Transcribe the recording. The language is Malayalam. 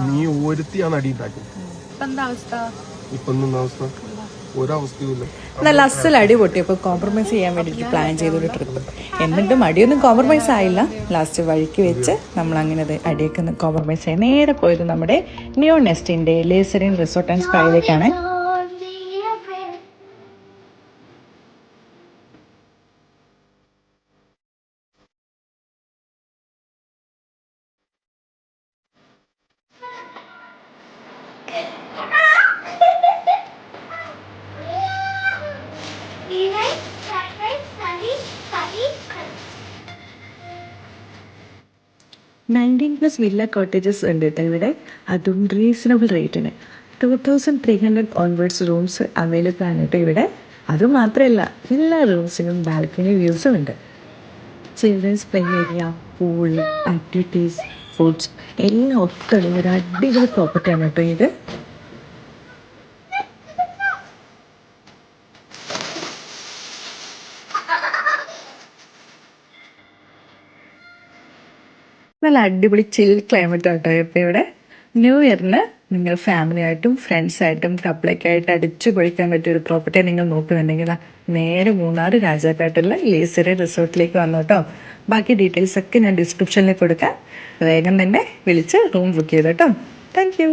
നീ ഒരുത്തിയാണ് അടിയുണ്ടാക്കി. ഇപ്പൊ അവസ്ഥ ഒരവസ്ഥയുമില്ല. നല്ല അസൽ അടി പൊട്ടിയപ്പോൾ കോംപ്രമൈസ് ചെയ്യാൻ വേണ്ടിയിട്ട് പ്ലാൻ ചെയ്തൊരു ട്രിപ്പ്. എന്നിട്ടും അടിയൊന്നും കോംപ്രമൈസ് ആയില്ല. ലാസ്റ്റ് വഴിക്ക് വെച്ച് നമ്മൾ അങ്ങനെ അടിയൊക്കെ ഒന്ന് കോംപ്രമൈസ് ചെയ്യാൻ നേരെ പോയത് നമ്മുടെ ന്യൂ നെസ്റ്റിൻ്റെ ലേസറിൻ റിസോർട്ട് ആൻഡ് സ്പായിലേക്കാണ്. +19 വില്ല കോട്ടേജസ് ഉണ്ട് കേട്ടോ ഇവിടെ. അതും റീസണബിൾ റേറ്റിന് 2300 ഓൺവേർഡ്സ് റൂംസ് അവൈലബിൾ ആണ് കേട്ടോ ഇവിടെ. അതുമാത്രമല്ല എല്ലാ റൂംസിനും ബാൽക്കണി വ്യൂസും ഉണ്ട്. Children's play area, pool, activities, foods എല്ലാം ഒത്തുള്ള ഒരു അടിപൊളി പ്രോപ്പർട്ടിയാണ് കേട്ടോ ഇത്. നല്ല അടിപൊളി ചിൽ ക്ലൈമറ്റ് ആട്ടോ ഇപ്പോൾ ഇവിടെ. ന്യൂ ഇയറിന് നിങ്ങൾ ഫാമിലിയായിട്ടും ഫ്രണ്ട്സായിട്ടും കപ്പിളൊക്കെ ആയിട്ട് അടിച്ചു പൊളിക്കാൻ പറ്റിയ ഒരു പ്രോപ്പർട്ടി നിങ്ങൾ നോക്കുന്നുണ്ടെങ്കിൽ നേരെ മൂന്നാർ രാജാക്കാട്ടുള്ള ലേസറി റിസോർട്ടിലേക്ക് വന്നു കേട്ടോ. ബാക്കി ഡീറ്റെയിൽസ് ഒക്കെ ഞാൻ ഡിസ്ക്രിപ്ഷനിൽ കൊടുക്കാം. വേഗം തന്നെ വിളിച്ച് റൂം ബുക്ക് ചെയ്തോ കേട്ടോ. Thank you.